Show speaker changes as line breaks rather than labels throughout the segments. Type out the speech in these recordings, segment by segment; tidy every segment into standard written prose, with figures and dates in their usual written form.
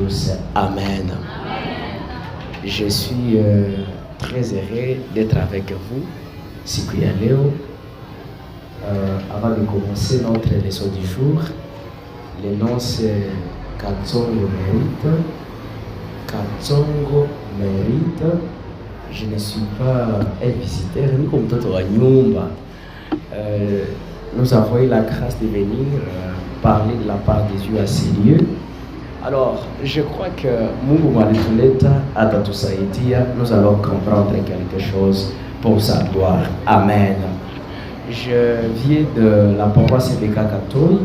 tous. Amen. Je suis très heureux d'être avec vous. Siku ya leo, avant de commencer notre leçon du jour, le nom c'est Katsongo Mérite. Katsongo Mérite. Je ne suis pas un visiteur, ni comme tout au Nyumba. Nous avons eu la grâce de venir parler de la part de Dieu à ces lieux. Alors, je crois que Mungu Malituleta à Tatusaitia, nous allons comprendre quelque chose pour sa gloire. Amen. Je viens de la paroisse de Kakatoi.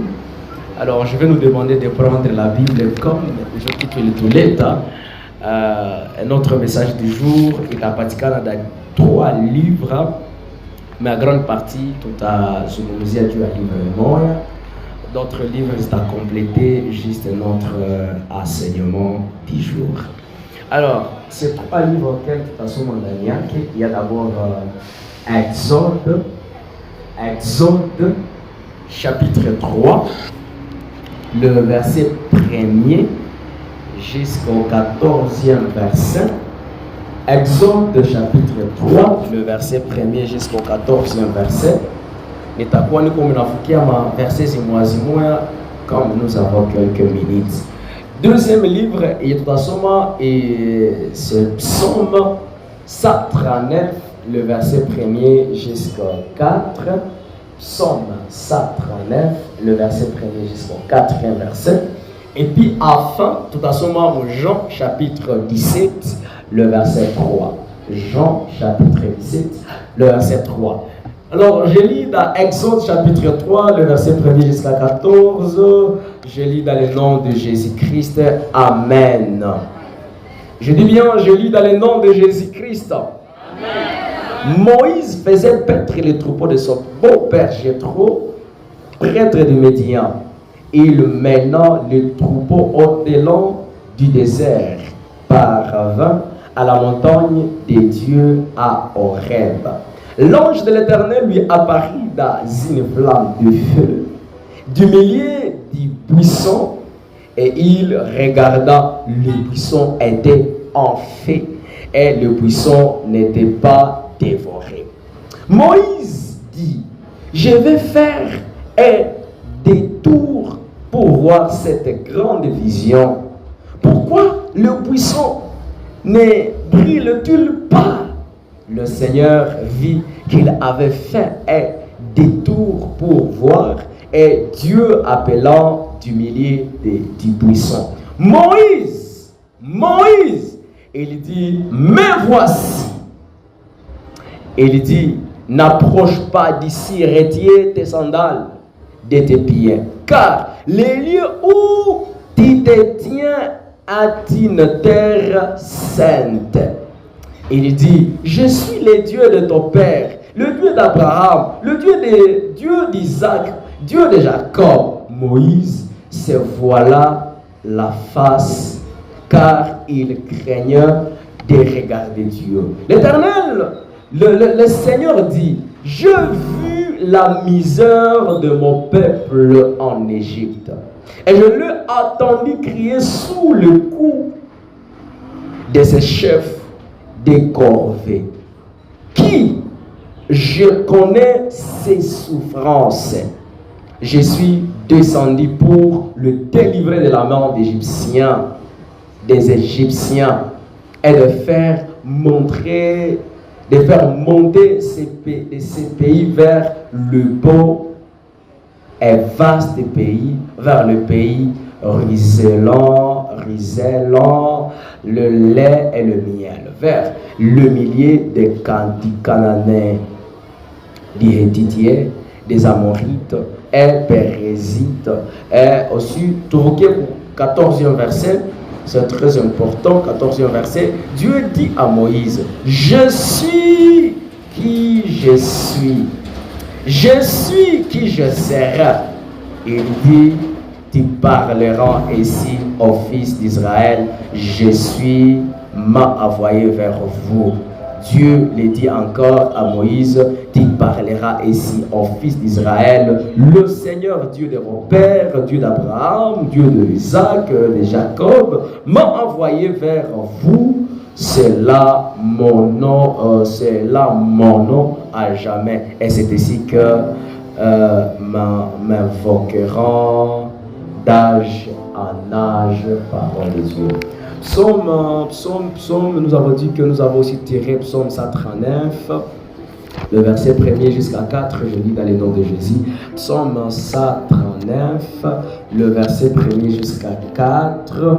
Alors, je vais nous demander de prendre la Bible comme je quitte le Tuleta. Notre message du jour est à Patikana dans 3 livres. Mais en grande partie, tout à Zumuzi a dû à livre Moya. D'autres livres sont à compléter, juste notre enseignement du jour. Alors, ces 3 livres auxquels tout à ce moment il y a d'abord Exode, chapitre 3, le verset 1er jusqu'au 14e verset. Exode chapitre 3, le verset 1er jusqu'au 14e verset. Et à quoi nous comme verset comme nous avons quelques minutes. Deuxième livre, et tout à c'est Psaume 139, le verset 1er jusqu'au 4. Psaume 139, le verset 1er jusqu'au 4e verset. Et puis enfin, tout à Jean chapitre 17, le verset 3. Jean chapitre 17, le verset 3. Alors, je lis dans Exode chapitre 3, le verset 1er jusqu'à 14. Je lis dans le nom de Jésus-Christ. Amen. Je dis bien, je lis dans le nom de Jésus-Christ. Amen. Moïse faisait paître les troupeaux de son beau-père Jéthro, prêtre de Médian. Il mena les troupeaux au delà du désert, parvint à la montagne des dieux à Horeb. L'ange de l'Éternel lui apparut dans une flamme de feu du milieu du buisson, et il regarda, le buisson était en feu et le buisson n'était pas dévoré. Moïse dit: je vais faire un détour pour voir cette grande vision. Pourquoi le buisson ne brûle-t-il pas? Le Seigneur vit qu'il avait fait un détour pour voir, et Dieu appelant du milieu du buisson: Moïse, Moïse! Il dit: me voici. Il dit: n'approche pas d'ici, retire tes sandales de tes pieds, car les lieux où tu te tiens est une terre sainte. Il dit: je suis le Dieu de ton père, le Dieu d'Abraham, le Dieu d'Isaac, Dieu de Jacob. Moïse se voila la face, car il craignait de regarder Dieu. L'Éternel, le Seigneur dit: j'ai vu la misère de mon peuple en Égypte, et je l'ai entendu crier sous le coup de ses chefs des corvées. Qui je connais ses souffrances. Je suis descendu pour le délivrer de la main des Égyptiens, et de faire monter ces pays vers le beau et vaste pays, vers le pays ruisselant, le lait et le miel, vers le milieu des Cananéens, des Héthiens, des Amorites et Pérésites. Et aussi, pour 14e verset, c'est très important, 14e verset, Dieu dit à Moïse: je suis qui je suis. Je suis qui je serai. Il dit: tu parleras ici au fils d'Israël: je suis m'a envoyé vers vous. Dieu le dit encore à Moïse, tu parleras ici aux fils d'Israël, le Seigneur Dieu de mon père, Dieu d'Abraham, Dieu de Isaac, de Jacob, m'a envoyé vers vous. C'est là mon nom, à jamais. Et c'est ici que m'invoqueront d'âge en âge, parole de Dieu. Psaume, nous avons dit que nous avons aussi tiré Psaume 139, le verset 1er jusqu'à 4, je lis dans le nom de Jésus. Psaume 139, le verset 1er jusqu'à 4.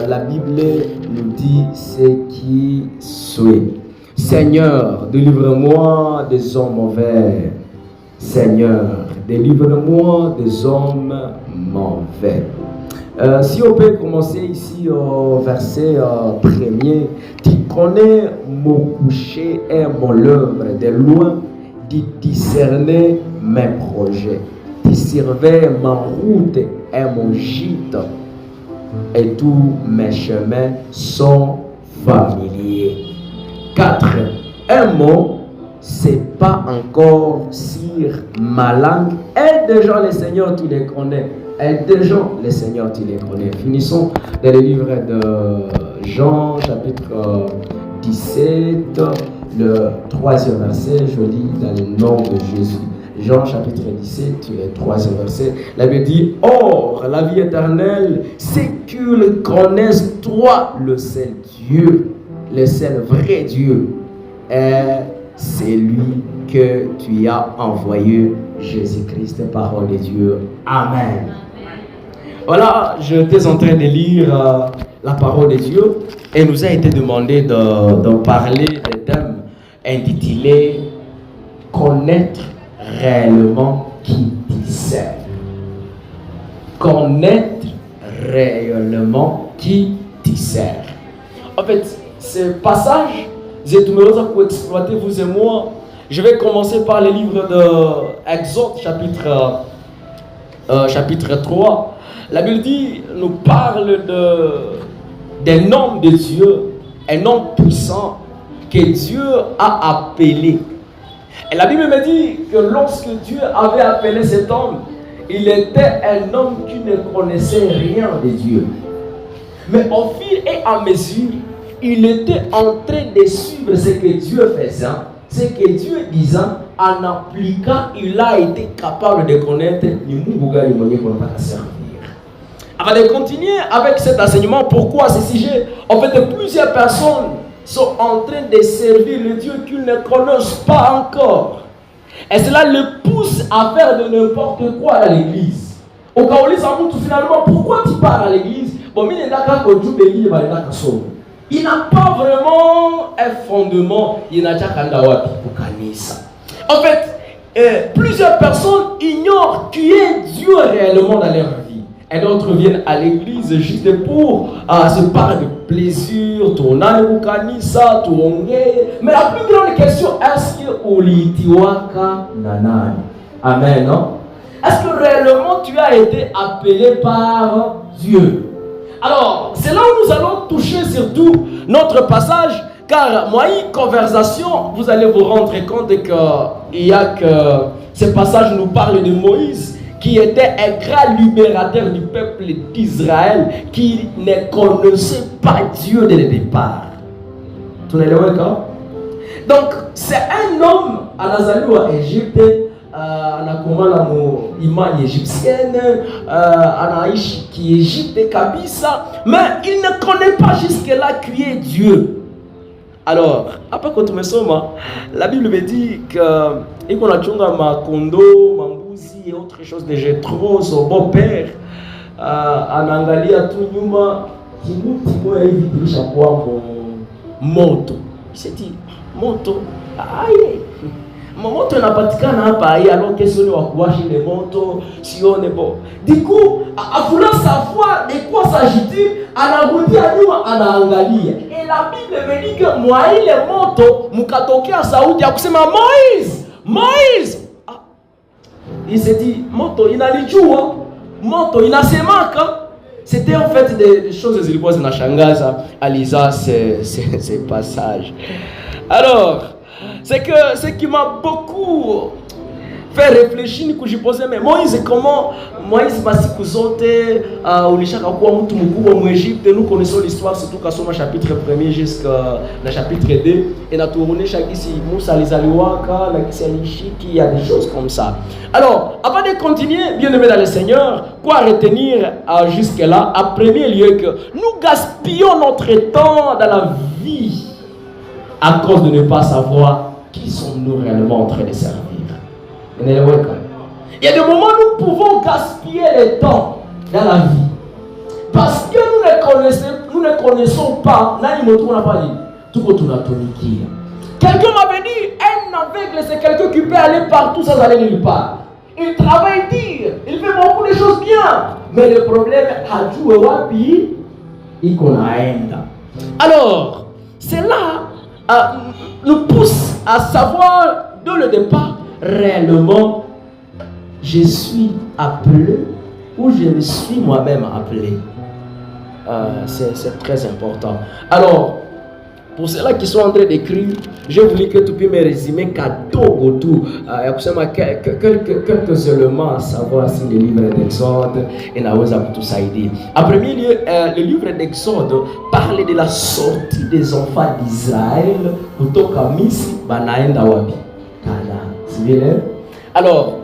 La Bible nous dit ce qui suit. Seigneur, délivre-moi des hommes mauvais. Seigneur, délivre-moi des hommes mauvais. Si on peut commencer ici au verset premier, tu connais mon coucher et mon lever de loin, tu discernais mes projets, tu surveilles ma route et mon gîte, et tous mes chemins sont familiers. 4. Un mot, c'est pas encore sur ma langue, et déjà le Seigneur, tu les connais. Et déjà, les seigneurs, tu les connais. Finissons dans le livre de Jean, chapitre 17, le 3e verset. Je lis dans le nom de Jésus. Jean, chapitre 17, le 3e verset. La Bible dit, or, la vie éternelle, c'est qu'ils connaissent toi, le seul Dieu, le seul vrai Dieu. Et c'est lui que tu as envoyé, Jésus-Christ, parole de Dieu. Amen. Voilà, je étais en train de lire la parole de Dieu et nous a été demandé de parler des thèmes intitulés « Connaître réellement qui tu sers ». Connaître réellement qui tu sers. En fait, ce passage, j'ai tout le monde pour exploiter vous et moi. Je vais commencer par le livre de Exode, chapitre 3. La Bible dit, nous parle d'un homme de Dieu, un homme puissant que Dieu a appelé. Et la Bible me dit que lorsque Dieu avait appelé cet homme, il était un homme qui ne connaissait rien de Dieu. Mais au fil et à mesure, il était en train de suivre ce que Dieu faisait, ce que Dieu disait, en appliquant, il a été capable de connaître Avant de continuer avec cet enseignement, pourquoi ce sujet? En fait, plusieurs personnes sont en train de servir le Dieu qu'ils ne connaissent pas encore. Et cela le pousse à faire de n'importe quoi à l'église. Au cas où finalement, pourquoi tu pars à l'église? Il n'a pas vraiment un fondement. En fait, plusieurs personnes ignorent qui est Dieu réellement dans leur vie. Et d'autres viennent à l'église juste pour se parler de plaisir, tourner au kanisa, tourner. Mais la plus grande question, est-ce que Olitiwaka Nanani? Amen, non? Est-ce que réellement tu as été appelé par Dieu? Alors, c'est là où nous allons toucher surtout notre passage, car moi, une conversation, vous allez vous rendre compte qu'il y a que ce passage nous parle de Moïse, qui était un grand libérateur du peuple d'Israël, qui ne connaissait pas Dieu dès le départ. Tu n'es pas d'accord? Donc, c'est un homme à Nazareth en Égypte, anakomala mo imani égyptienne, anaishi qui Égypte kabisa, mais il ne connaît pas jusque-là qui est Dieu. Alors, après quand on me somme, la Bible me dit que il qu'on a chunga ma kondo, mambuzi et autre chose de Jétro, son beau-père, anangalia tout nyuma, timo hivi tulisha kwa moto. Il s'est dit, moto, aïe. Moto inapatikana hapa alors que si on va kuwashi les motos, si on est bon. Du coup, à vouloir savoir de quoi s'agit-il, anarudia nyuma anaangalia. Et la Bible me dit que moi ile moto mukatokea sauti ya kusema Moïse, Moïse. Ah. Il s'est dit moto inalijua, moto inasemaka. C'était en fait des choses zilikuwa zinashangaza Alisa ces passages. Alors, c'est que ce qui m'a beaucoup fait réfléchir, que je posais, mais Moïse, comment Moïse Masiku Zote, Olishaka Kwa Moutou Moukou en Égypte, nous connaissons l'histoire, surtout quand on chapitre 1er jusqu'à le chapitre 2, et na tourné chaque ici, Moussa les Aliwaka, la Kisalichi, il y a des choses comme ça. Alors, avant de continuer, bien aimé dans le Seigneur, quoi retenir jusque-là, à premier lieu que nous gaspillons notre temps dans la vie à cause de ne pas savoir qui sommes-nous réellement en train de servir. Il y a des moments où nous pouvons gaspiller le temps dans la vie parce que nous ne connaissons pas. Quelqu'un m'avait dit, un aveugle c'est quelqu'un qui peut aller partout sans aller nulle part. Il travaille dur, il fait beaucoup de choses bien, mais le problème est alors cela nous pousse à savoir dès le départ réellement je suis appelé ou je me suis moi-même appelé. C'est très important. Alors, pour ceux-là qui sont en train d'écrire, je voulais que tu puisses me résumer quelques éléments à savoir si le livre d'Exode et tout ça dit. En premier lieu, le livre d'Exode parle de la sortie des enfants d'Israël pour Misri banaenda wapi Canaan. Alors,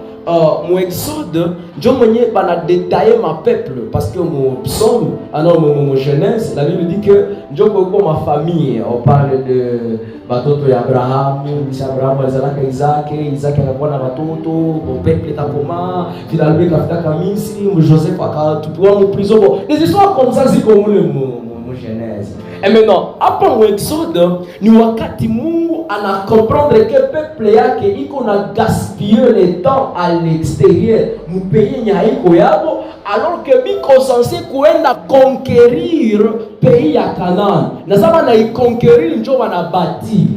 mon exode, je vais détailler ma peuple parce que mon psaume, alors mon jeunesse, la Bible dit que je vais ma famille. On parle de Batoto et Abraham, Abraham, Isaac, Isaac a bon Batoto, mon peuple est à comment, finalement, il a Misri, Joseph a tout pour mon prison. Des histoires comme ça, c'est comme mon jeunesse. Et maintenant, après mon exode, nous avons à comprendre que le peuple a gaspillé le temps à l'extérieur. Nous payons alors que nous sommes censés conquérir le pays à Canaan. Nous sommes conquérir, nous avons bâti.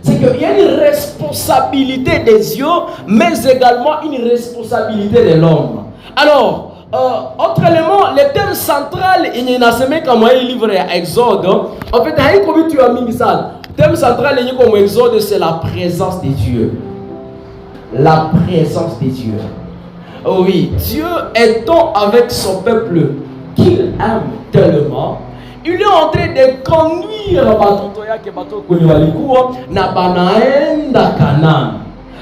C'est qu'il y a une responsabilité des dieux, mais également une responsabilité de l'homme. Alors, autre élément, le thème central, il y a un livre Exode. En fait, tu as mis ça. Le thème central, il y a comme Exode, c'est la présence de Dieu. La présence de Dieu. Oui, Dieu étant avec son peuple qu'il aime tellement, il est en train de conduire Canaan.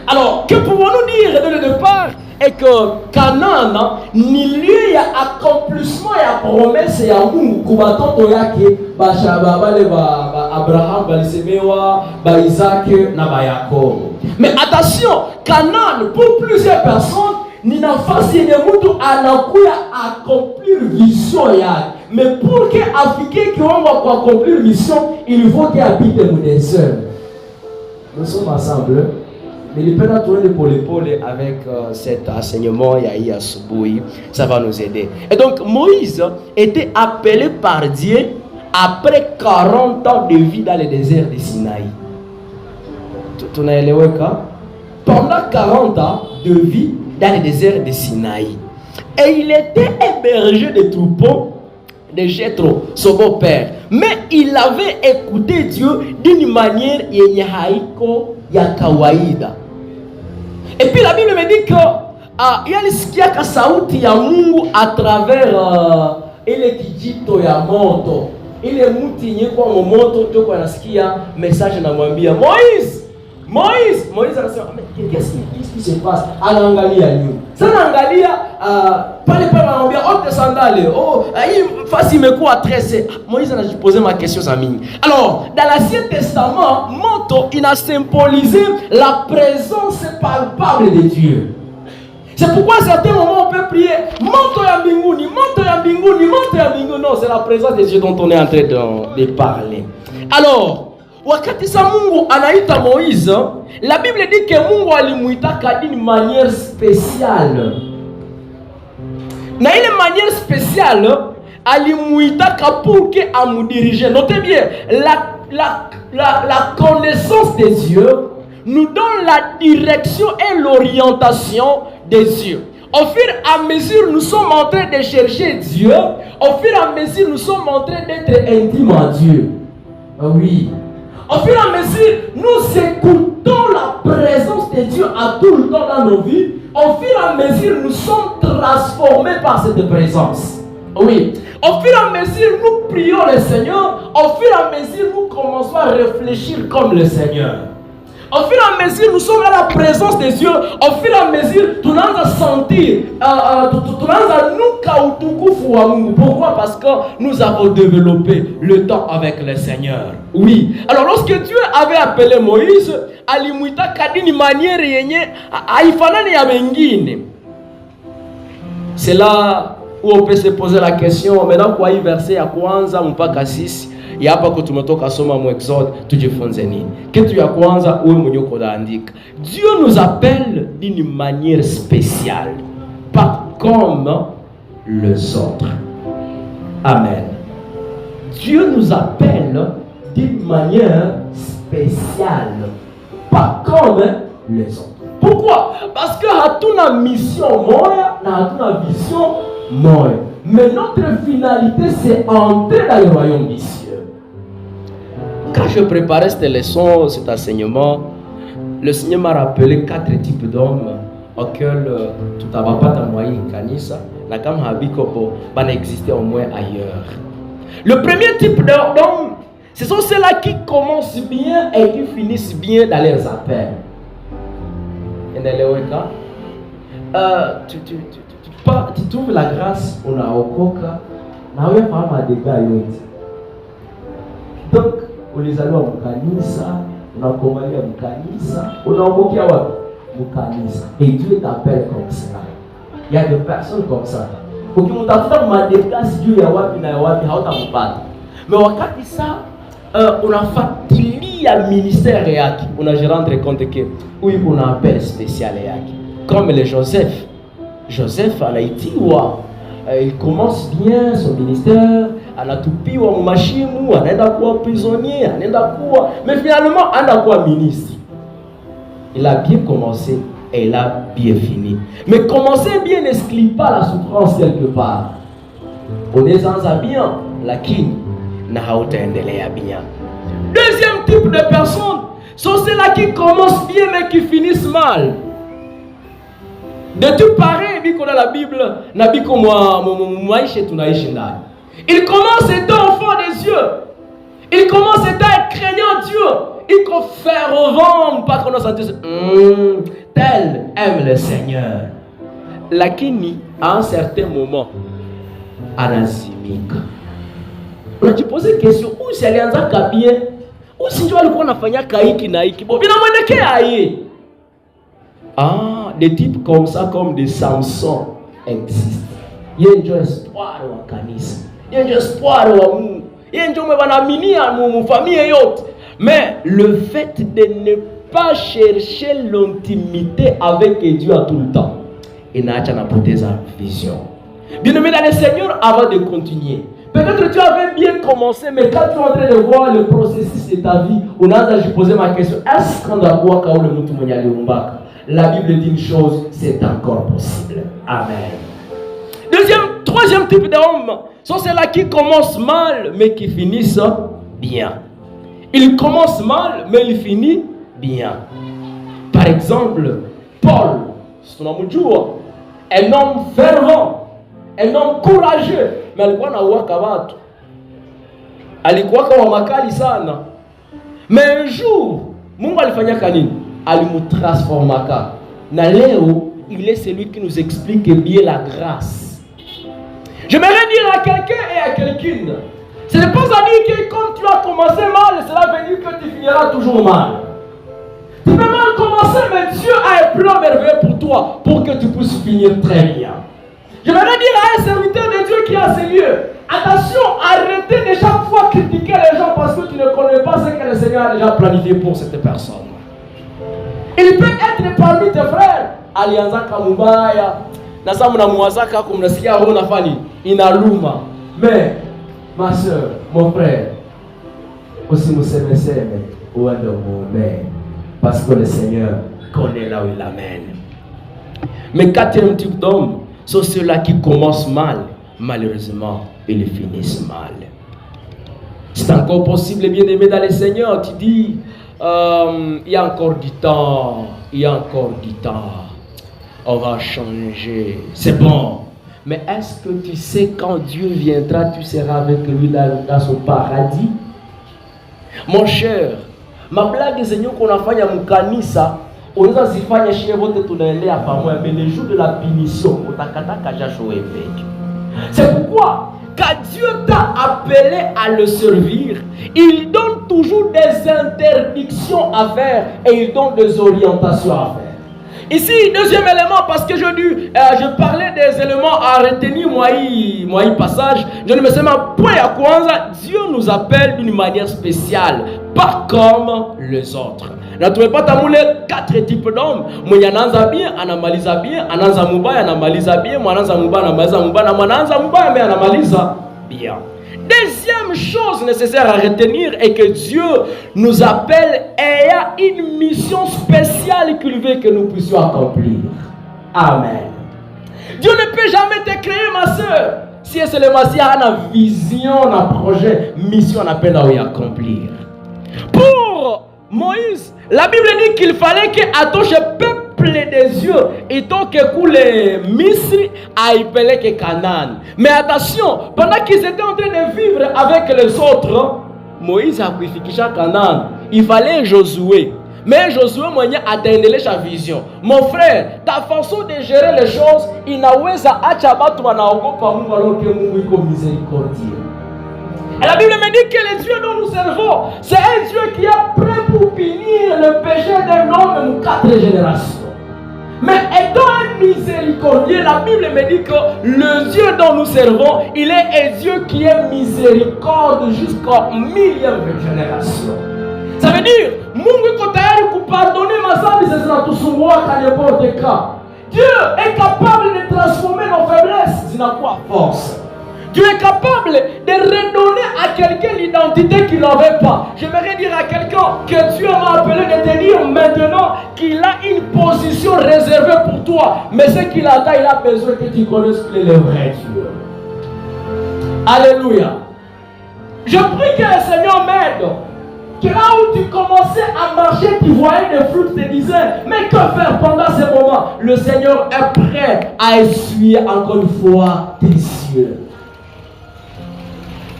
Alors, que pouvons-nous dire dès le départ? Et que Canaan ni lieu ya accomplissement ya promesse ya Mungu kubato yake Abraham balisemewa ba Isaac na ba Jacob. Mais attention, Canaan pour plusieurs personnes ni nafasi yenye mtu anakuya accomplir vision yake. Mais pour que afike kiwango kwa accomplir mission, il faut qu'il habite mu désert. Nous sommes ensemble. Mais il peut tourner pour l'épaule avec cet enseignement Yahi Suboui, ça va nous aider. Et donc Moïse était appelé par Dieu après 40 ans de vie dans le désert de Sinaï. Pendant 40 ans de vie dans le désert de Sinaï. Et il était hébergé des troupeaux de Jéthro, son beau-père. Mais il avait écouté Dieu d'une manière ya kawaida. Et puis la Bible me dit que il y a l'isikia sauti ya Mungu à travers ile kijito ya moto. Ile mti yenye kwa moto toko anasikia message namwambia Moïse anasema qu'est-ce qui se passe? Anaangalia nyuma. Sasa anaangalia pale anamwambia ôte sandales. Hii fasi imekuwa tressée. Moïse anajiposer ma question za mingi. Alors, dans l'Ancien Testament, moto il a symbolisé la présence palpable de Dieu. C'est pourquoi à certains moments on peut prier monte ya mbinguni, monte ya mbinguni, monte ya mbinguni. Non, c'est la présence de Dieu dont on est en train de parler. Alors, wakati sa Mungu anaita Moïse, la Bible dit que Mungu alimuitaka d'une manière spéciale. Na ile manière spéciale, alimuitaka pour que amudirige. Notez bien, la connaissance des Dieu nous donne la direction et l'orientation des Dieu. Au fur et à mesure, nous sommes en train de chercher Dieu. Au fur et à mesure, nous sommes en train d'être intimes à Dieu. Oui. Au fur et à mesure, nous écoutons la présence de Dieu à tout le temps dans nos vies. Au fur et à mesure, nous sommes transformés par cette présence. Oui. Au fur et à mesure, nous prions le Seigneur. Au fur et à mesure, nous commençons à réfléchir comme le Seigneur. Au fur et à mesure, nous sommes à la présence de Dieu. Au fur et à mesure, tu vas sentir, pourquoi? Parce que nous avons développé le temps avec le Seigneur. Oui. Alors, lorsque Dieu avait appelé Moïse, alimuita kadini manière yenye haifanani ya wengine. C'est là où on peut se poser la question, maintenant kwa hii verset ya kwanza mpaka 6. Ya hapa kwa tumetoka soma mu Exode, tujifunze nini? Kitu ya kwanza uwe mwenye kuandika. Dieu nous appelle d'une manière spéciale, pas comme les autres. Amen. Dieu nous appelle d'une manière spéciale, pas comme les autres. Pourquoi? Parce que hatuna mission moya na hatuna vision moya. Mais notre finalité c'est entrer dans le royaume des cieux. Quand je préparais cette leçon, cet enseignement, le Seigneur m'a rappelé 4 types d'hommes auxquels tout n'avait pas moyen kanisa, na kama habiko va exister au moins ailleurs. Le premier type d'hommes, ce sont ceux-là qui commencent bien et qui finissent bien dans leurs appels. Tu trouves la grâce, on a okoka, na wewe fama dega yote. Donc, ulizaliwa mkanisa, unakomalia mkanisa, unaokokia wapi? Mkanisa. Et Dieu t'appelle comme ça. Il y a des personnes comme ça. Ukimtafuta madega sijui ya wapi na ya wapi hautampata. Mais wakati ça unafuatilia ministère yake, unaje rendre compte que oui, on a un appel spécial yake. Comme le Joseph. Joseph anaitiwa, il commence bien son ministère, anatupiwa mashimu, anaenda kuwa prisonnier, anaenda kuwa, mais finalement anaenda kuwa ministre. Il a bien commencé et il a bien fini. Mais commencer bien n'exclut pas la souffrance quelque part. Unaanza bien, lakini na hautaendelea bien. Deuxième type de personnes sont ceux-là qui commencent bien mais qui finissent mal. De tout pareil, biko dans la Bible, na biko mwaishe tunaishi ndani. Il commence étant enfant des yeux. Il commence étant craignant Dieu. Il peut faire fervent, pas qu'on a senti tel aime le Seigneur. Lakini, à un certain moment, anazimika. On a dû poser une question, où c'est alianza kabie? Où si tu alikuwa nafanya kaiki na hiki? Bon, bina mwendekea aye. Ah, des types comme ça, comme des Samson, existent. Il y a un espoir wa kanisa. Il y a un espoir wa Mungu. Il y a un espoir wa famille yote. Mais le fait de ne pas chercher l'intimité avec Dieu à tout le temps, il n'a pas de vision. Bien aimé dans le Seigneur, avant de continuer, peut-être tu avais bien commencé, mais quand tu es en train de voir le processus de ta vie, on a posé ma question, est-ce qu'on doit voir quand le monde la Bible dit une chose, c'est encore possible. Amen. Troisième type d'hommes sont ceux-là qui commencent mal, mais qui finissent bien. Ils commencent mal, mais ils finissent bien. Par exemple, Paul, un homme fervent, un homme courageux, mais alikuwa na waka watu. Alikuwa kwa makali sana. Mais un jour, Mungu alifanya nini? Alimutransformaka. Na leo, il est celui qui nous explique bien la grâce. J'aimerais dire à quelqu'un et à quelqu'une, ce n'est pas à dire que comme tu as commencé mal, cela veut dire que tu finiras toujours mal. Tu peux mal commencer, mais Dieu a un plan merveilleux pour toi, pour que tu puisses finir très bien. J'aimerais dire à un serviteur de Dieu qui est à ces lieux, attention, arrêtez de chaque fois critiquer les gens parce que tu ne connais pas ce que le Seigneur a déjà planifié pour cette personne. Il peut être parmi tes frères. Alianza kamubaya. Nasa mnamwazaka kumnasikia roho nafani inaluma. Mais ma soeur, mon frère, aussi nous s'aimons ou un mais parce que le Seigneur connaît là où il amène. Mais quatrième type d'homme sont ceux-là qui commencent mal, malheureusement, ils finissent mal. C'est encore possible, bien-aimé dans le Seigneur. Tu dis, il y a encore du temps, il y a encore du temps. On va changer. C'est bon. Mais est-ce que tu sais quand Dieu viendra, tu seras avec lui dans son paradis? Mon cher, ma blague Seigneur qu'on a fait à Mukanisa, on nous a fait chez votre tunaelea pamoja, mais le jour de la punition, on t'a kaja. C'est pourquoi, quand Dieu t'a appelé à le servir, il donne toujours des interdictions à faire et il donne des orientations à faire. Ici, deuxième élément, parce que je parlais des éléments à retenir, moi, passage, je ne me sais pas, point à quoi Dieu nous appelle d'une manière spéciale, pas comme les autres. Ne trouvez pas tamoulé 4 types d'hommes. Moyananza bien, anamaliza bien, ananza mubaya, anamaliza bien, mwananza mubaya, anamaliza mubaya, mwananza mubaya, mais anamaliza bien. Deuxième chose nécessaire à retenir est que Dieu nous appelle et il y a une mission spéciale qu'il veut que nous puissions accomplir. Amen. Dieu ne peut jamais te créer, ma soeur, si c'est le Messie a une vision, un projet, mission, on appelle à y accomplir. Pour Moïse, la Bible dit qu'il fallait qu'il attache le peuple des yeux et donc que les Misri a appelé que Canaan. Mais attention, pendant qu'ils étaient en train de vivre avec les autres, Moïse a purifié Canaan. Il fallait Josué. Mais Josué a atteint sa vision. Mon frère, ta façon de gérer les choses, il n'a pas miséricordieux. Et la Bible me dit que le Dieu dont nous servons, c'est un Dieu qui est prêt pour punir le péché d'un homme en 4 générations. Mais étant un miséricordieux, la Bible me dit que le Dieu dont nous servons, il est un Dieu qui est miséricorde jusqu'à 1000e génération. Ça veut dire, Mungu kotayari kupardonner ma zambi zinatusumbuka à n'importe cas. Dieu est capable de transformer nos faiblesses zinakuwa force. Dieu est capable de redonner à quelqu'un l'identité qu'il n'avait pas. J'aimerais dire à quelqu'un que Dieu m'a appelé de te dire maintenant qu'il a une position réservée pour toi. Mais ce qu'il attend, il a besoin que tu connaisses le vrai Dieu. Alléluia. Je prie que le Seigneur m'aide. Que là où tu commençais à marcher, tu voyais des fruits, tu te disais, mais que faire pendant ce moment? Le Seigneur est prêt à essuyer encore une fois tes yeux.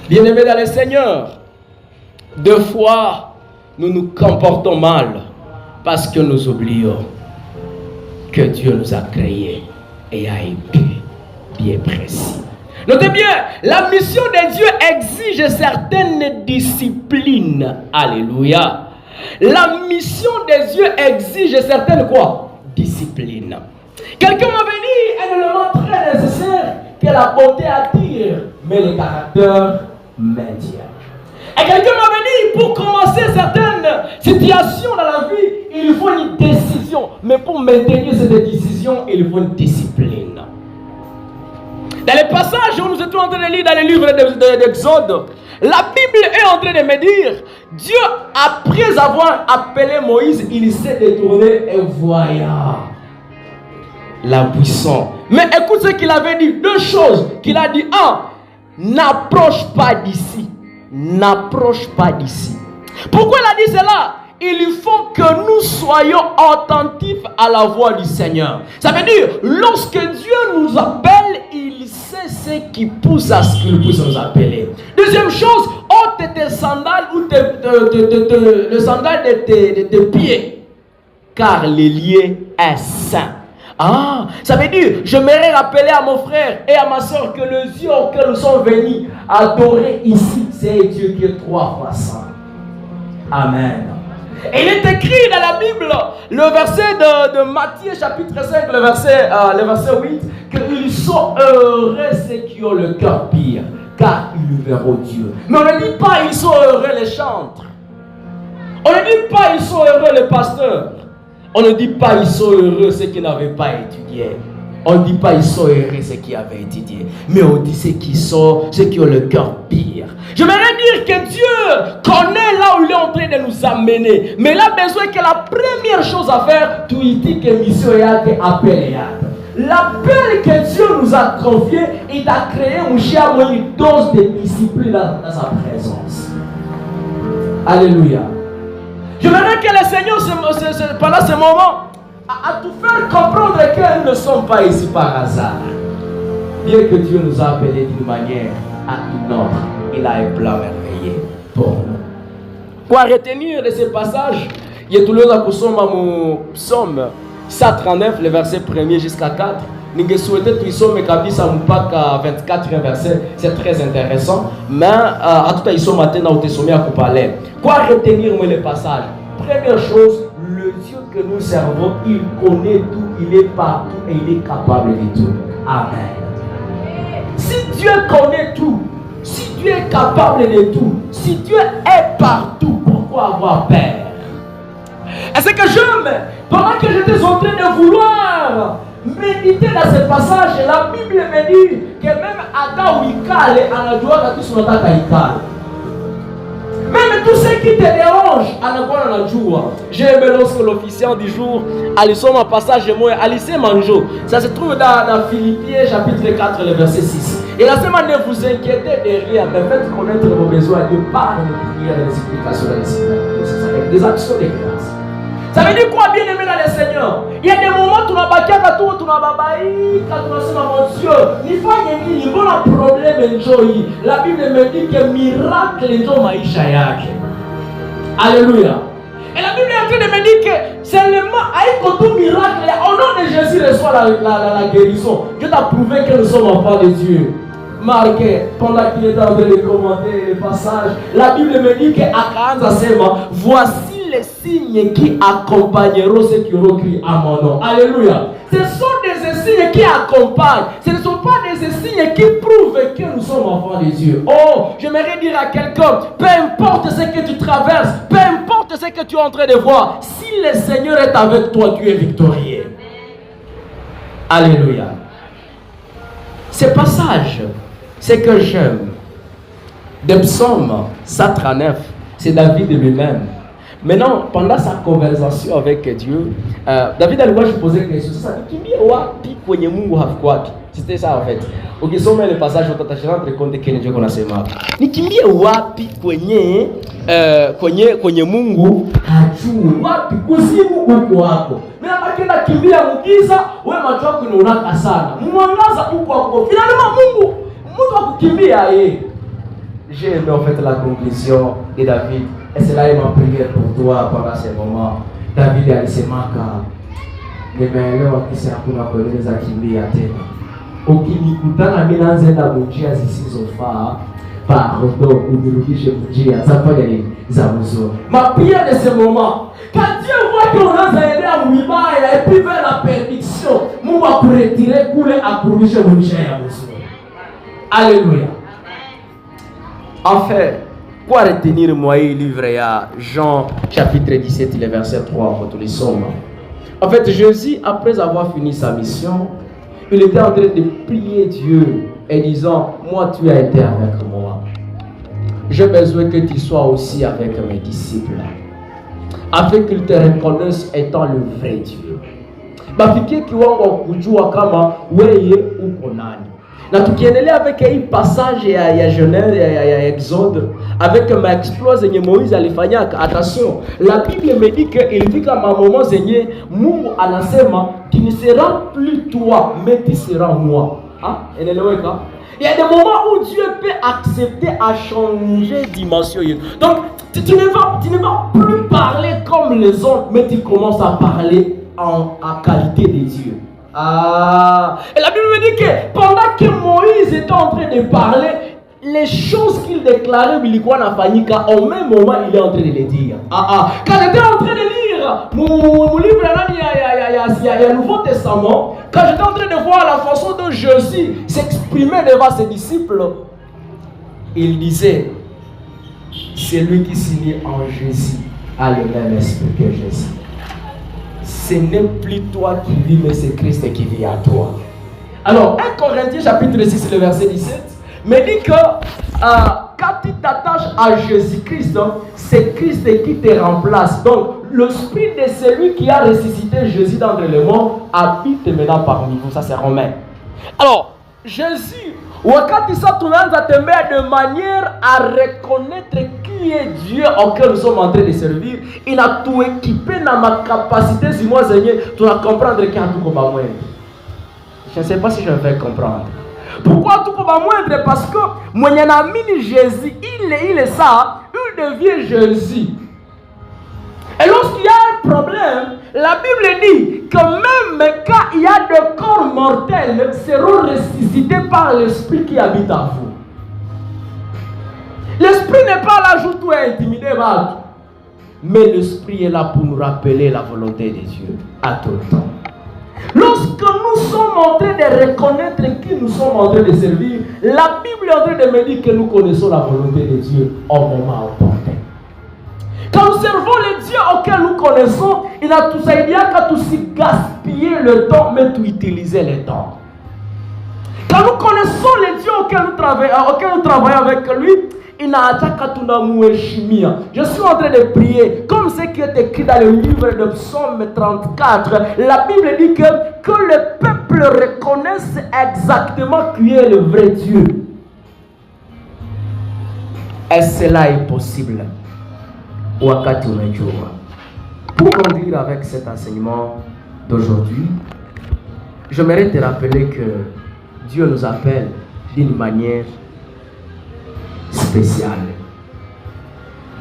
Bien-aimés dans le Seigneur, 2 fois, nous nous comportons mal parce que nous oublions que Dieu nous a créés et a un but bien précis. Notez bien, la mission de Dieu exige certaines disciplines. Alléluia. La mission de Dieu exige certaines quoi? Disciplines. Quelqu'un m'avait dit un élément très nécessaire que la beauté attire, mais le caractère maintient. Et quelqu'un m'avait dit, pour commencer certaines situations dans la vie, il faut une décision. Mais pour maintenir cette décision, il faut une discipline. Dans les passages où nous étions en train de lire dans les livres d'Exode, la Bible est en train de me dire, Dieu, après avoir appelé Moïse, il s'est détourné et voyant la buisson. Mais écoute ce qu'il avait dit, 2 choses qu'il a dit. 1, n'approche pas d'ici. N'approche pas d'ici. Pourquoi il a dit cela? Il faut que nous soyons attentifs à la voix du Seigneur. Ça veut dire, lorsque Dieu nous appelle, il sait ce qui pousse à ce qu'il puisse nous appeler. Deuxième chose, ôte tes sandales ou le sandal de tes pieds, car le lieu est saint. Ah, ça veut dire, je m'aimerais rappeler à mon frère et à ma soeur que le Dieu auquel nous sommes venus adorer ici, c'est Dieu qui est 3 fois saint. Amen. Et il est écrit dans la Bible, le verset de Matthieu chapitre 5, le verset 8, qu'ils sont heureux ceux qui ont le cœur pur, car ils verront Dieu. Mais on ne dit pas ils sont heureux les chantres. On ne dit pas ils sont heureux les pasteurs. On ne dit pas ils sont heureux ceux qui n'avaient pas étudié. On ne dit pas ils sont heureux ceux qui avaient étudié. Mais on dit ceux qui ont le cœur pur. J'aimerais dire que Dieu connaît là où il est en train de nous amener. Mais il a besoin que la première chose à faire, tu y dis que mission est appelée. l'appel que Dieu nous a confié, il a créé une dose de discipline dans sa présence. Alléluia. Je voudrais que le Seigneur, pendant ce moment, à tout faire comprendre que nous ne sommes pas ici par hasard. Bien que Dieu nous a appelés d'une manière à une autre, il a un plan merveilleux pour nous. Quoi retenir de ce passage? Il y a tout le monde Psaume 139, le verset 1er jusqu'à 4. Nous souhaitons que nous kabisa mpaka 24 verset. C'est très intéressant. Mais à tout à l'heure, matin, nous sommes à parler. Quoi retenir le passage? Première chose, le Dieu que nous servons, il connaît tout, il est partout et il est capable de tout. Amen. Si Dieu connaît tout, si Dieu est capable de tout, si Dieu est partout, pourquoi avoir peur? Est-ce que j'aime, pendant que j'étais en train de vouloir méditer dans ce passage, la Bible me dit que même Adam ou Ikale, à la joie, tout son attaque à Ikale. Même tout ce qui te dérange, à la joie. J'ai aimé lorsque l'officiant du jour, à l'issue mon passage, moi, à l'issue manjo. Ça se trouve dans Philippiens chapitre 4, le verset 6. Et là, c'est ne vous inquiétez de rien, mais faites connaître vos besoins de par les prières et les explications avec des actions de grâce. Ça veut dire quoi, bien aimé dans le Seigneur? Il y a des moments où tu n'as pas qu'à tout, tu n'as pas baillé, quand tu n'as pas mon Dieu. Il faut y avoir un problème. La Bible me dit que miracle est dans maïcha yake. Alléluia. Et la Bible est en train de me dire que seulement avec tout miracle, au nom de Jésus reçoit la guérison. Dieu t'a prouvé que nous sommes enfants de Dieu. Marc, pendant qu'il était en train de commenter le passage, la Bible me dit qu'à Kaanza Sema, voici les signes qui accompagneront ceux qui auront crié à mon nom. Alléluia. Ce sont des signes qui accompagnent. Ce ne sont pas des signes qui prouvent que nous sommes enfants de Dieu. Oh, j'aimerais dire à quelqu'un, peu importe ce que tu traverses, peu importe ce que tu es en train de voir, si le Seigneur est avec toi, tu es victorieux. Alléluia. Ce passage, c'est que j'aime. De Psaume 139, c'est David lui-même. Maintenant, pendant sa conversation avec Dieu, David a je posais une question. C'était ça en fait. Ok, si on met le passage, on t'a rendu compte que Dieu connaissait mal. Nikimbie wapi kwenye Mungu hajui wapi kuzimu uko wako. Mimi nakenda kimbia mugiza, wewe macho yako unaona sana. Mwangaza uko wako. Finalement Mungu, mtu akukimbia yeye. J'ai aimé en fait la conclusion de David. Et c'est là ma prière pour toi pendant ces moments. David alisema nimeelewa kisa hakuna kueleza kimbia tena. Ukinikutana mimi naanza na njia zisizofaa, pardon, unirudishe njia za mzuri. Ma prière de ce moment, quand Dieu voit que on a aidé à mouibaya et puis vers la perdition, Mungu akuretirer kule akurudishe njia ya mzuri. Alléluia. En fait, quoi retenir moi il livre à Jean chapitre 17, le verset 3 pour tous les sommes. En fait, Jésus, après avoir fini sa mission, il était en train de prier Dieu et disant, moi tu as été avec moi. J'ai besoin que tu sois aussi avec mes disciples, afin qu'ils te reconnaissent étant le vrai Dieu. Bafikie kiwango kujua kama wewe uko nani. Na tukiendelea avec hii passage ya Genèse ya Exode avec ma exploit zenye Moïse alifanyaka, attention, la Bible me dit que il fika moment zenye Mungu anasema tu ne seras plus toi mais tu seras moi. Ah, inaeleweka? Il y a des moments où Dieu peut accepter à changer de dimension. Donc tu ne vas plus parler comme les autres, mais tu commences à parler en qualité de Dieu. Ah, et la Bible me dit que pendant que Moïse était en train de parler, les choses qu'il déclarait, au même moment, il est en train de les dire. Quand j'étais en train de lire mon livre, il y a le Nouveau Testament, quand j'étais en train de voir la façon dont Jésus s'exprimait devant ses disciples, il disait, celui qui signe en Jésus a le même esprit que Jésus. Ce n'est plus toi qui vis, mais c'est Christ qui vit à toi. Alors, 1 Corinthiens chapitre 6, le verset 17, me dit que quand tu t'attaches à Jésus-Christ, c'est Christ qui te remplace. Donc, l'esprit de celui qui a ressuscité Jésus d'entre les morts habite maintenant parmi vous. Ça, c'est Romain. Alors, Jésus, wakati ça tunaanza tembea de manière à reconnaître qui est Dieu auquel nous sommes en train de servir, il a tout équipé dans ma capacité, si moi, Seigneur, tu vas comprendre qu'il y a tout comme moi. Je ne sais pas si je vais comprendre. Pourquoi tout comme moindre? Parce que mon ami Jésus, il est ça, il devient Jésus. Et lorsqu'il y a un problème, la Bible dit que même quand il y a des corps mortels, seront ressuscités par l'esprit qui habite en vous. L'esprit n'est pas là juste pour intimider, mais l'esprit est là pour nous rappeler la volonté de Dieu à tout temps. Lorsque nous sommes en train de reconnaître qui nous sommes en train de servir, la Bible est en train de me dire que nous connaissons la volonté de Dieu au moment opportun. Quand nous servons les dieux auxquels nous connaissons, il a tout ça, il y a qu'à tout gaspiller le temps, mais tout utiliser le temps. Quand nous connaissons les dieux auxquels nous travaillons avec lui, il n'a qu'à tout chimia. Je suis en train de prier, comme ce qui est écrit dans le livre de Psaume 34. La Bible dit que le peuple reconnaisse exactement qui est le vrai Dieu. Et cela est possible. Pour conclure avec cet enseignement d'aujourd'hui, j'aimerais te rappeler que Dieu nous appelle d'une manière spéciale.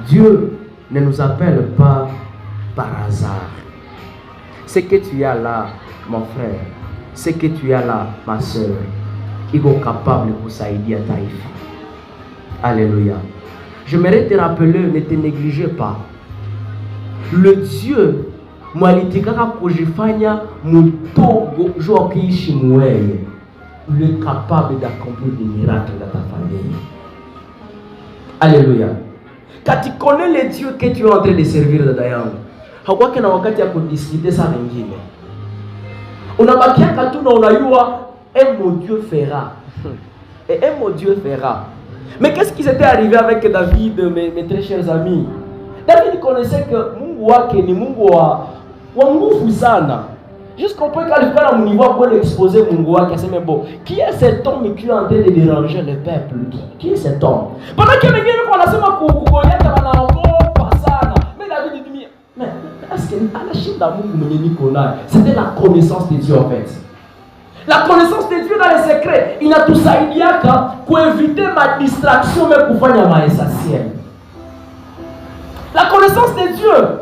Dieu ne nous appelle pas par hasard. Ce que tu as là, mon frère, ce que tu as là, ma soeur, il est capable de vous aider à ta vie. Alléluia. J'aimerais te rappeler, ne te négligez pas. Le Dieu, il est capable d'accomplir des miracles dans ta famille. Alléluia. Quand tu connais les dieux que tu es en train de servir de Dayan, tu as wakati ya kudiscuter ça wengine. Unabakia katuna unayua mon Dieu fera. Et mon Dieu fera. Mais qu'est-ce qui s'était arrivé avec David, mes très chers amis? David connaissait que Mungu wake ni Mungu wa nguvu sana. Jusqu'au point qu'à l'époque, à mon niveau, pour l'exposer Mungu wake, c'est mais bon. Qui est cet homme qui est en train de déranger le peuple? Qui est cet homme? Pendant que les gens qu'on a seulement coucouillé, mais David dit, mais est-ce que la Chine d'amour c'était la connaissance de Dieu en fait. La connaissance de Dieu dans les secrets. Il a tout ça, il y a pour éviter ma distraction, mais pour faire ma essentielle. La connaissance de Dieu.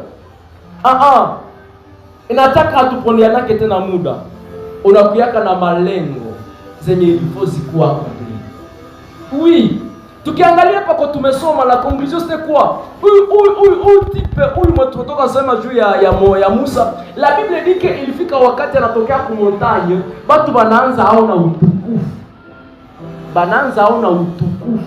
Inataka tuponiana kete na muda. Unakuyaka na malengo zenye ilifo zikuwa accompli. Oui. Tukiangalia pako tumesoma la conclusion c'était quoi? Type mtu kutoka sema juu ya Musa. La Bible dit que ilifika wakati anatokea ku montagne, watu banaanza haona utukufu.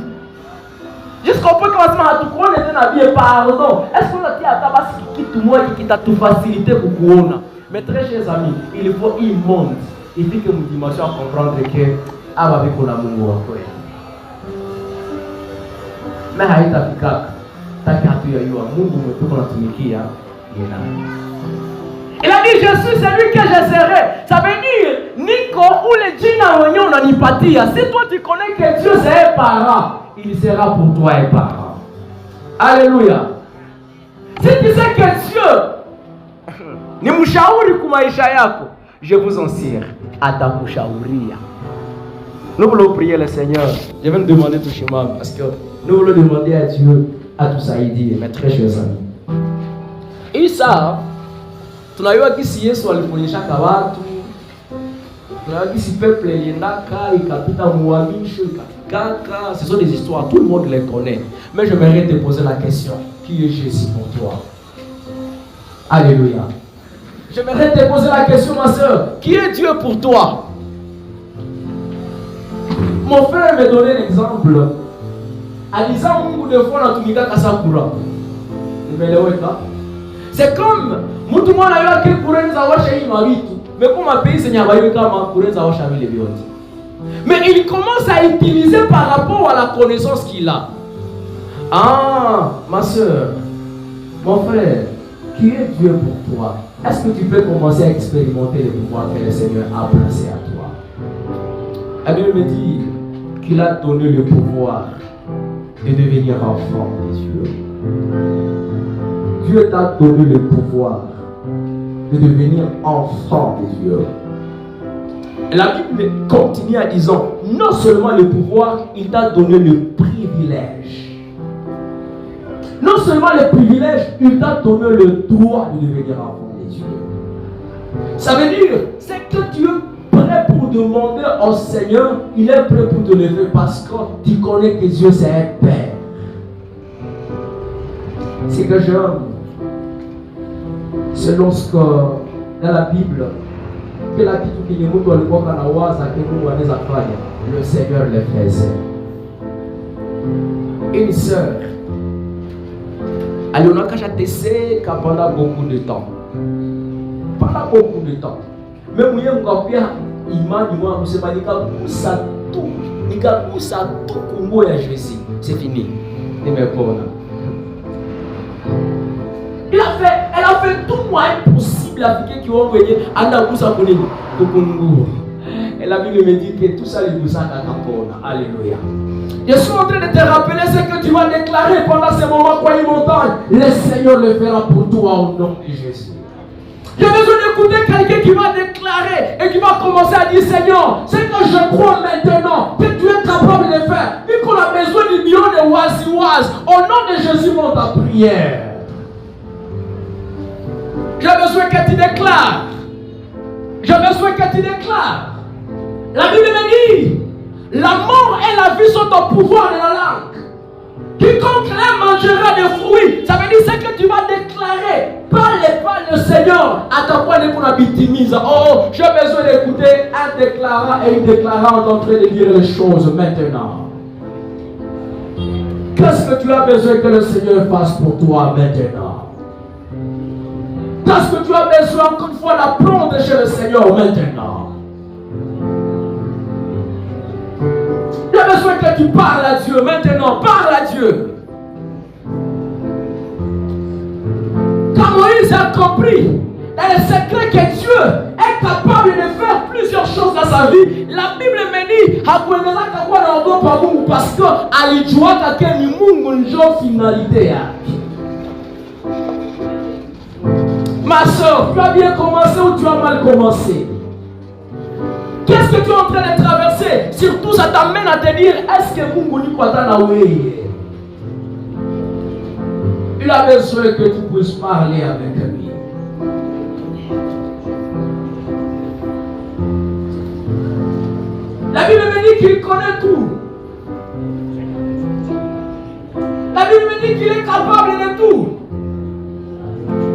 Jusqu'au point que wasema hatukuone tena bien pardon. Est-ce qu'on a dit à basi kitu moja kitatufasilite kukuona? Mes très chers amis, il faut il monte. Il dit que nous dimension à comprendre que avec la Mungu wako. Mais haitafika takatu ya Mungu mwetu tunatumikia ni nani? Il a dit je suis celui que je serai. Ça veut dire niko ule jina wenyewe unanipatia. Si toi tu connais que Dieu c'est un parent, il sera pour toi un parent. Alléluia. Si tu sais que Dieu ni mshauri kwa maisha yako, je vous enseigne atakushauria. Nous voulons prier le Seigneur. Je vais nous demander tout chemin parce que nous voulons demander à Dieu à tout ça aider, mes très chers amis. Et ça, tunajua kisi Yesu aliponyeshaka watu. Tunajua kisi peuple yendaka ikapita muhamisho ikafikaka. Ce sont des histoires, tout le monde les connaît. Mais je voudrais te poser la question. Qui est Jésus pour toi? Alléluia. Je voudrais te poser la question, ma soeur. Qui est Dieu pour toi? Mon frère me donnait un exemple. Alisant Mungu de fois natumika kasakura. Nimeleweka. C'est comme mtu mwana yake kurenza washa hii mavitu. Mais comme un pays senya bayo kama kurenza washa vile vyote. Mais il commence à utiliser par rapport à la connaissance qu'il a. Ah, ma soeur, mon frère, qui est Dieu pour toi, est-ce que tu peux commencer à expérimenter le pouvoir que le Seigneur a placé à toi? La Bible me dit qu'il a donné le pouvoir de devenir enfant des Dieu. Dieu t'a donné le pouvoir de devenir enfant des Dieu. Et la Bible continue en disant, non seulement le pouvoir, il t'a donné le privilège. Non seulement le privilège, il t'a donné le droit de devenir enfant des Dieu. Ça veut dire, c'est que tu es prêt pour demander au Seigneur, il est prêt pour te lever parce que tu connais que Dieu c'est un Père. C'est que j'aime, c'est lorsque dans la Bible, que la le Seigneur le faisait. Une sœur, elle a déjà pendant beaucoup de temps. Pendant beaucoup de temps. Même si c'est fini. Elle a fait tout moyen possible avec qui ont gagné et la Bible me dit que tout ça les vous alléluia. Je suis en train de te rappeler ce que tu vas déclarer pendant ce moment quoi montagne. Le Seigneur le fera pour toi au nom de Jésus. J'ai besoin d'écouter quelqu'un qui va déclarer et qui va commencer à dire Seigneur, c'est que je crois maintenant que tu es capable de faire. Vu qu'on a besoin du million de oise, au nom de Jésus, monte ta prière. J'ai besoin que tu déclares. J'ai besoin que tu déclares. La Bible me dit, la mort et la vie sont au pouvoir de la langue. Quiconque mangera des fruits, ça veut dire ce que tu vas déclarer. Parle pas le Seigneur. À ta point de la victimise. Oh, j'ai besoin d'écouter un déclarant et une déclarante en train de dire les choses maintenant. Qu'est-ce que tu as besoin que le Seigneur fasse pour toi maintenant? Qu'est-ce que tu as besoin encore une fois d'apprendre chez le Seigneur maintenant? Tu as besoin que tu parles à Dieu maintenant. Parle à Dieu. Quand Moïse a compris dans le secret que Dieu est capable de faire plusieurs choses dans sa vie, la Bible me dit parce que alijua que ni Mungu ndio finalité yake. Ma soeur, tu as bien commencé ou tu as mal commencé? Qu'est-ce que tu es en train de traverser? Surtout, ça t'amène à te dire, est-ce que Mungu ni Kwatanawe? Il a besoin que tu puisses parler avec lui. La Bible me dit qu'il connaît tout. La Bible me dit qu'il est capable de tout.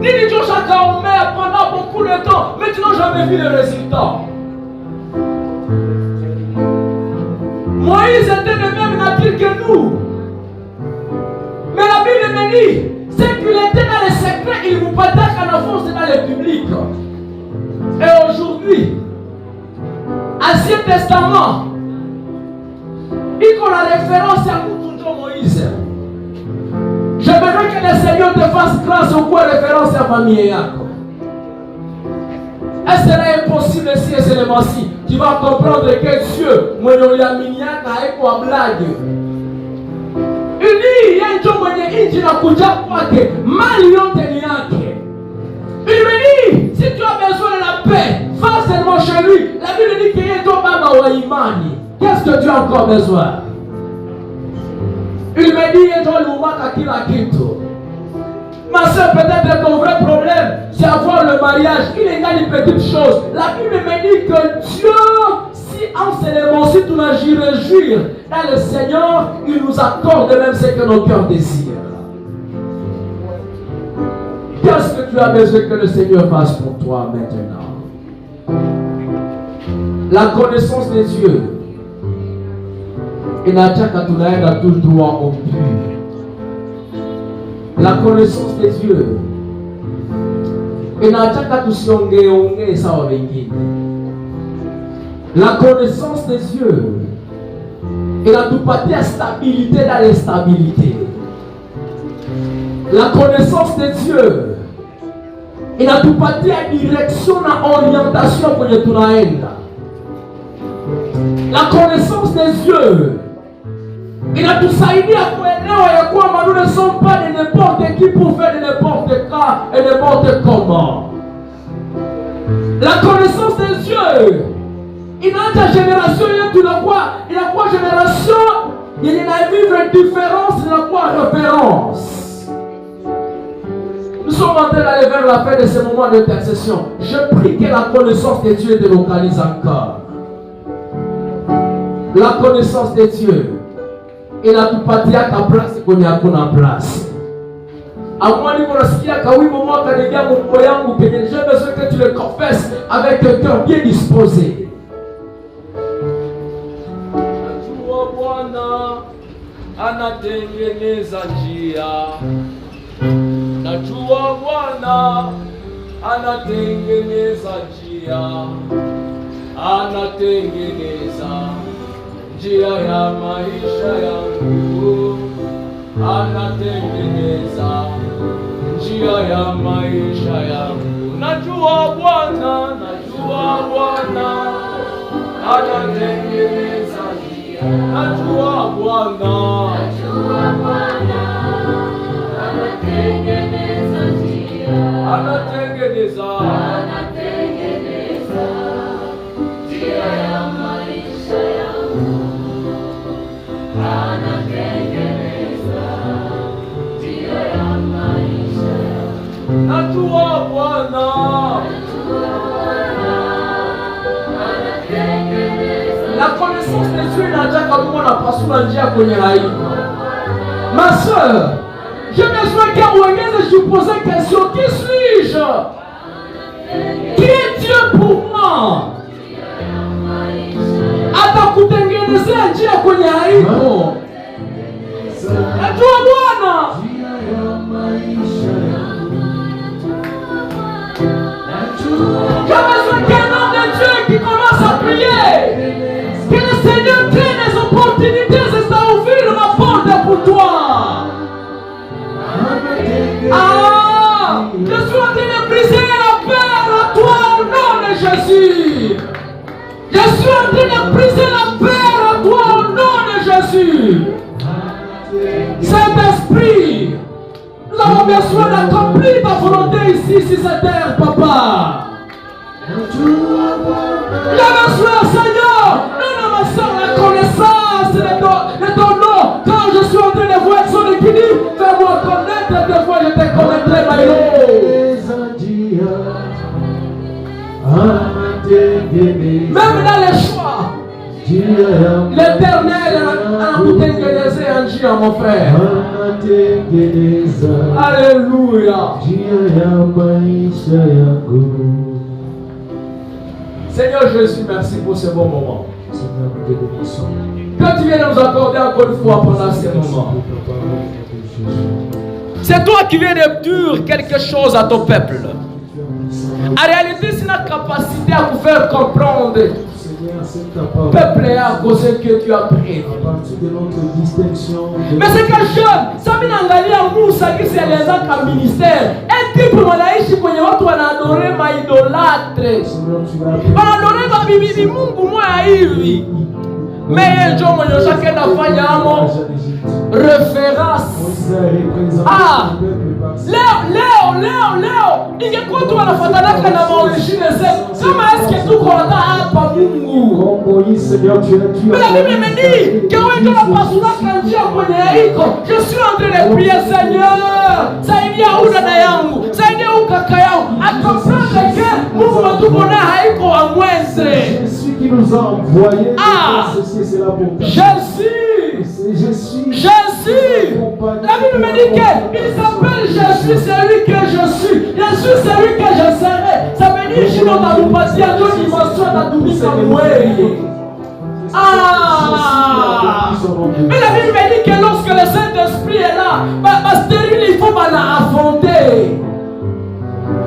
Il dit chacun met pendant beaucoup de temps, mais tu n'as jamais vu le résultat. Moïse était de même nature que nous. Mais la Bible me dit, c'est qu'il était dans les secrets, il vous partage en enfance dans le public. Et aujourd'hui, Ancien Testament, il y a la référence à nous, Moïse. J'aimerais que le Seigneur te fasse grâce au quoi référence à la famille Yacob. Est-ce que c'est impossible si et seulement si tu vas comprendre que Dieu, moi, il y a mignac à quoi blague. Il dit, il y a un jour, il dit, il me dit, si tu as besoin de la paix, va seulement chez lui. La Bible dit qu'il y a un jour, qu'est-ce que tu as encore besoin? Il me dit, ma soeur, peut-être ton vrai problème, c'est avoir le mariage. Il est dans les petites choses. La Bible me dit que Dieu, si en célébrant, si tu n'as jamais réjouir dans le Seigneur, il nous accorde même ce que nos cœurs désirent. Qu'est-ce que tu as besoin que le Seigneur fasse pour toi maintenant? La connaissance des dieux. Et n'a pas tout le droit au but. La connaissance des dieux. Et n'a pas tout et ça va venir. La connaissance des dieux. Et n'a pas de stabilité dans l'instabilité. La connaissance des dieux. inatupatia direction na orientation kwenye tunaenda. La connaissance des yeux inatusaidia kuelewa ya kwamba nous ne sommes pas de n'importe qui pour faire de n'importe quoi et n'importe comment. La connaissance des yeux inaacha génération yetu inakuwa génération yenye inavivre différence, inakuwa référence. Nous sommes en train d'aller vers la fin de ce moment d'intercession. Je prie que la connaissance de Dieu te localise encore. La connaissance de Dieu inatupatia ka place kwenye hakuna place. Amwani unasikia kawimbo mwaka nijia mungu yangu penye j'ai besoin que tu le confesses avec un cœur bien disposé. Najua Bwana anatengeneza njia. Najua Bwana anatengeneza njia. Anatengeneza njia ya maisha yangu. Anatengeneza njia ya maisha yangu. Najua Bwana anatengeneza njia. Najua Bwana anatengeneza njia. Anatengeneza njia ya maisha yangu. Anatengeneza njia ya maisha yangu. Najua Bwana anatengeneza. La connaissance de Dieu inataka Mungu anapasua njia kwenye laini. Ma soeur, j'ai besoin qu'à Ouengeze je pose une question. Qui suis-je? Qui est Dieu pour moi? Atakutengenezea njia kwenye haiko. Najua Bwana j'ai besoin qu'un homme de Dieu qui commence à prier, que le Seigneur crée des opportunités et ça ouvre ma porte pour toi. Je suis en train de briser la peur à toi au nom de Jésus. Je suis en train de briser la peur à toi au nom de Jésus. Saint-Esprit, nous avons besoin d'accomplir ta volonté ici sur cette terre, Papa. J'ai besoin, Seigneur, la connaissance de ton nom. Quand je suis en train de voir son équilibre, fais-moi connaître des fois, je te connaîtrai, my Lord. Même dans les choix, l'Éternel a kutengenezea un njia, mon frère. Alléluia. Seigneur Jésus, merci pour ce bon moment. Que tu viens nous accorder encore une fois pendant ce moment. C'est toi qui viens de dire quelque chose à ton peuple. En réalité, c'est notre capacité à vous faire comprendre. Peuple est à cause que tu as pris. Mais c'est que jeune, ça m'a engané à Moussa qui c'est les actes à ministère. Un type wanaishi kwenye watu wanaadore maidolatre. Wanaadore mabibi Mungu moya hivi. Mais ndio mwenye chakenda fanya amo référence. Leo ingekuwa tu wanafuatanaka na maorigine zetu. Kama eske tuko hata hapa Mungu. Mais la Bible me dit que wewe ndio unapasua njia kwenye haiko. Je suis en train de prier, Seigneur. Saidia udada yangu, saidia ukaka yangu. Atcomprendre que Mungu atukona haiko amweze.
Jésus qui nous a envoyés.
Jésus. La Bible me dit qu'il s'appelle Jésus, c'est lui que je suis. Jésus, c'est lui que je serai. Ça veut dire que je n'ai pas dit à Dieu qu'il m'a soit à tout mis comme moi. Mais la Bible me dit que lorsque le Saint-Esprit est là, stérile, il faut affronter.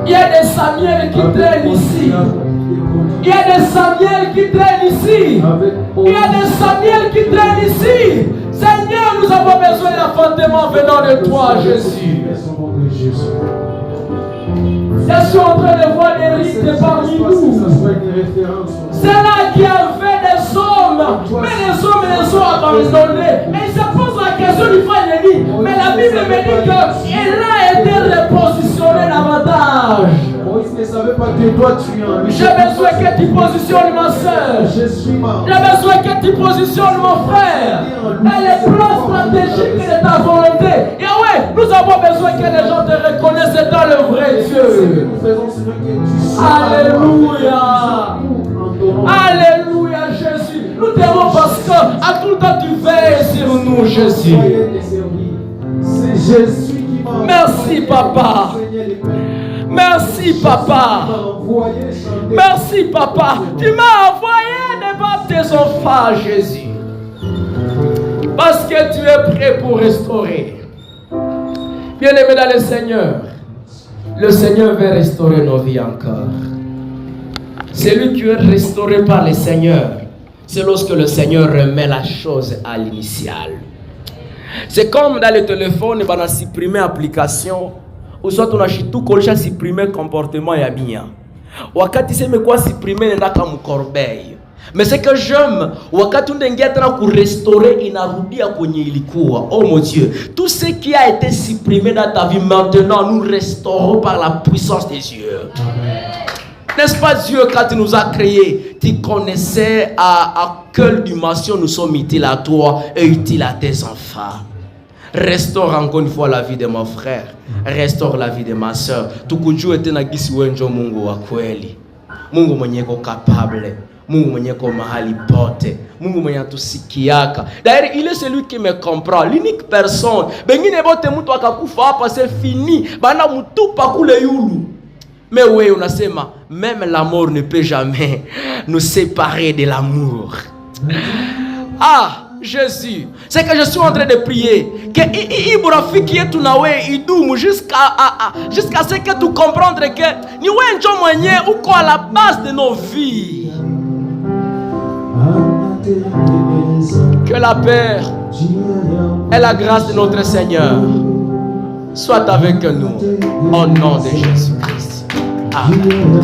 Il y a des Samuel qui traînent ici. Il y a des Samuel qui traînent ici. Il y a des Samuel qui traînent ici. Seigneur, nous avons besoin d'affrontement venant de toi, Jésus. Je suis en train de voir des rites parmi nous. C'est là qui a fait des hommes. Mais les hommes les ont abandonnés. Et je pose la question du frère Denis. Mais la Bible me dit qu'elle a été repositionnée davantage.
Moïse ne savait pas que toi tu es en lui.
J'ai besoin que tu positionnes ma soeur.
Je suis mort.
J'ai besoin que tu positionnes mon frère. Et les plans stratégiques de ta volonté. Yahweh, nous avons besoin que les gens te reconnaissent étant le vrai Dieu. Alléluia. Alléluia, Jésus. Nous t'aimons parce que à tout temps tu veilles sur nous, Jésus.
C'est Jésus qui m'a.
Merci, Papa. Merci, Papa. Merci, Papa. Tu m'as envoyé devant tes enfants, Jésus. Parce que tu es prêt pour restaurer. Bien-aimés dans le Seigneur veut restaurer nos vies encore. Celui qui est restauré par le Seigneur, c'est lorsque le Seigneur remet la chose à l'initiale. C'est comme dans le téléphone, on a supprimé l'application, ou soit on a tout collé à supprimer comportement et bien. Wakati c'est mais quoi supprimer n'a qu'à mon corbeille. Mais c'est que j'aime, wakati on est en train de restaurer inarudia kwenye ilikuwa. Oh mon Dieu, tout ce qui a été supprimé dans ta vie maintenant, nous restaurons par la puissance des yeux. N'est-ce pas Dieu, quand tu nous as créés, tu connaissais à quelle dimension nous sommes utiles à toi et utiles à tes enfants. Restaure encore une fois la vie de mon frère. Restaure la vie de ma soeur. Tukujue tena gisi wenjo Mungu wa kweli. Mungu mwenye ko capable. Mungu mwenye ko mahali pote. Mungu mwenye tusikiaka. D'ailleurs, il est celui qui me comprend. L'unique personne. Bengine bote mtu akakufa hapa c'est fini. Bana mutupa kule yulu. Mais oui, on a dit, même la mort ne peut jamais nous séparer de l'amour. Ah, Jésus, c'est que je suis en train de prier. Que jusqu'à ce que tu comprennes que nous sommes à la base de nos vies. Que la paix et la grâce de notre Seigneur soient avec nous. Au nom de Jésus-Christ. Amen.